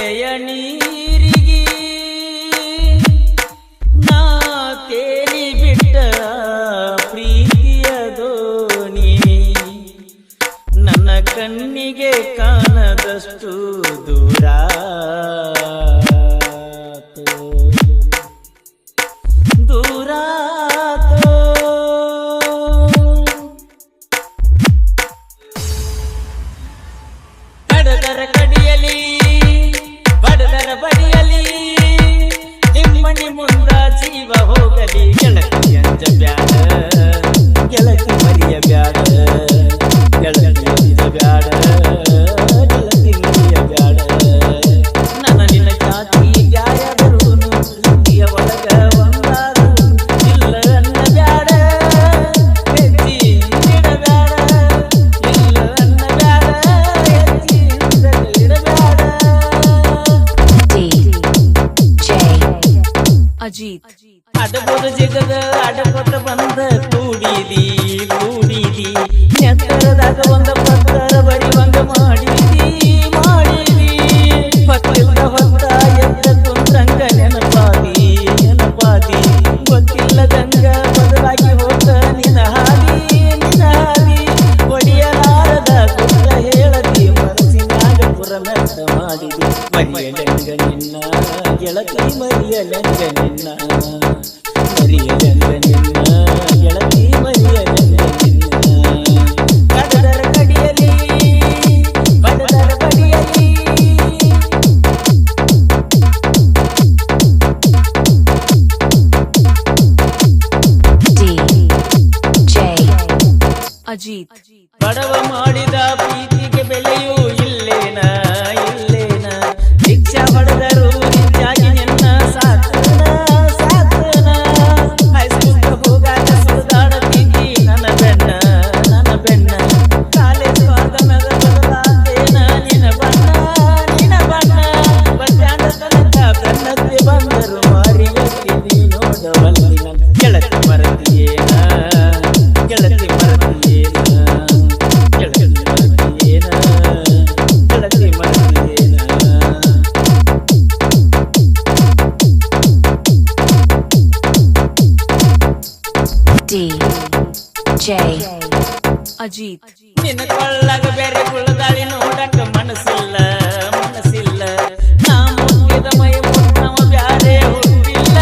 ಹೊಳೆಯ ನೀರಿಗೆ ನಾ ತೇಲಿ ಬಿಟ್ಟ ಪ್ರೀತಿಯ ದೋಣಿ ನನ್ನ ಕಣ್ಣಿಗೆ ಕಾಣದಷ್ಟು ದೂರ ಕಡಿಯಲಿ ಬಡದರ ಬಡಿಯಲಿ ನಿಮ್ಮನಿ ಮುಂದ ಜೀವ ಹೋಗಲಿ ಗೆಳತಿ ಅಂಜ ಬ್ಯಾಡ ಗೆಳತಿ ಮರಿಯ ಬ್ಯಾಡ ಗೆಳತಿ ಅಂಜ ಬ್ಯಾಡ ಗೆಳತಿ ಮರಿಯ ಬ್ಯಾಡ ನನ್ನ ನಿನ್ನ ಜಾತಿ ಬ್ಯಾಯದರೂನು ಪ್ರೀತಿಯ ಒಳಗ ಒಂದಾರು ಇಲ್ಲ ಅನ್ನ ಬ್ಯಾಡ ಹೆಜ್ಜಿ ಇಡಬ್ಯಾಡ ಇಲ್ಲ ಅನ್ನ ಬ್ಯಾಡ ಅಜಿತ್ ಅಡಬೋದ ಜಗದ ಅಡಕೊಟ್ಟ ಬಂದ ಕೂಡಿದಿ ನೆತ್ತರದಾಗ ಒಂದ ಪತ್ತರ ಬಡಿವಂಗ ಮಾಡಿದಿ ಪತ್ತಿಲ್ಲ ಹೊತ್ತ ಎದ್ದ ಕುಂತ್ರಂಗ ನೆನಪಾದಿ ಗೊತ್ತಿಲ್ಲದಂಗ ಬದಲಾಗಿ ಹೋದ ನಿನ ಹಾದಿ ಒಡಿಯಲಾರದ ಗುಟ್ಟ ಹೇಳದಿ ಮನಸ್ಸಿನಾಗ ಪುರಮೆತ್ತ ಮಾಡಿದಿ ಮರಿಯಲೆಂಗ ನಿನ್ನ ಗೆಳತಿ ಮರಿಯಲೆಂಗ ನಿನ್ನ ಗೆಳತಿ ಮರಿಯಲೆಂಗ ನಿನ್ನ ಕಡದರ ಕಡಿಯಲಿ ಬಡದರ ಬಡಿಯಲಿ ಅಜಿತ್ ಬಡವ ಮಾಡಿದ ಪ್ರೀತಿಗೆ ಬೆಲೆಯೂ ಇಲ್ಲೇನ ಶಿಕ್ಷಾ ಹೊಡೆದರು ನಿಜಾಗಿ ನಿನ್ನ ಸಾತನ ಹೈಸ್ಕೂಲ್ಗೆ ಹೋಗಾಗ ಸುಧಾಡತೀನಿ ನನ್ನ ಬೆನ್ನ ಕಾಲೇಜ್ ವಾದನದ ಬದಲಾದೇನ ನಿನ್ನ ಬಣ್ಣ ಬಸ್ಟ್ಯಾಂಡ್ ತನಕ ಬೆನ್ನತ್ತಿ ಬಂದರು ಮಾರಿಯತ್ತಿ ನೋಡವಲ್ಲಿ ನನ್ನ ಗೆಳತಿ ಮರತಿಯೇನ ಗೆಳತಿ ಮರತಿಯೇನ ಅಜಿತ್ ನಿನ್ನ ಕೊಳ್ಳಾಗ ಬೇರೆ ಕುಳ್ಳದಾಳಿ ನೋಡಕ ಮನಸ್ಸಿಲ್ಲ ನಾ ಮುಟ್ಟಿದ ಮೈ ಮುಟ್ಟವ ಬ್ಯಾರೆ ಹುಟ್ಟಿಲ್ಲ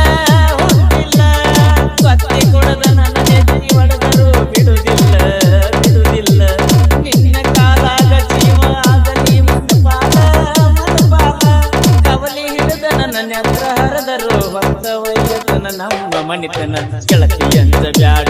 ಸ್ವತ್ತಿ ಕೊಡದ ನನ್ನ ನೆತ್ತಿ ಹೊಡೆದರು ಬಿಡುದಿಲ್ಲ ನಿನ್ನ ಕಾಲಾಗ ಜೀವ ಆಗಲಿ ಮನಪಾಲ ಕವಲಿ ಹಿಡಿದ ನನ್ನ ನೆತ್ರ ಹರದರು ಹೊತ್ತ ವೈಯತನ ನಮ್ಮ ಮನಿತನ ಗೆಳತಿ ಅಂದ ಬ್ಯಾಡ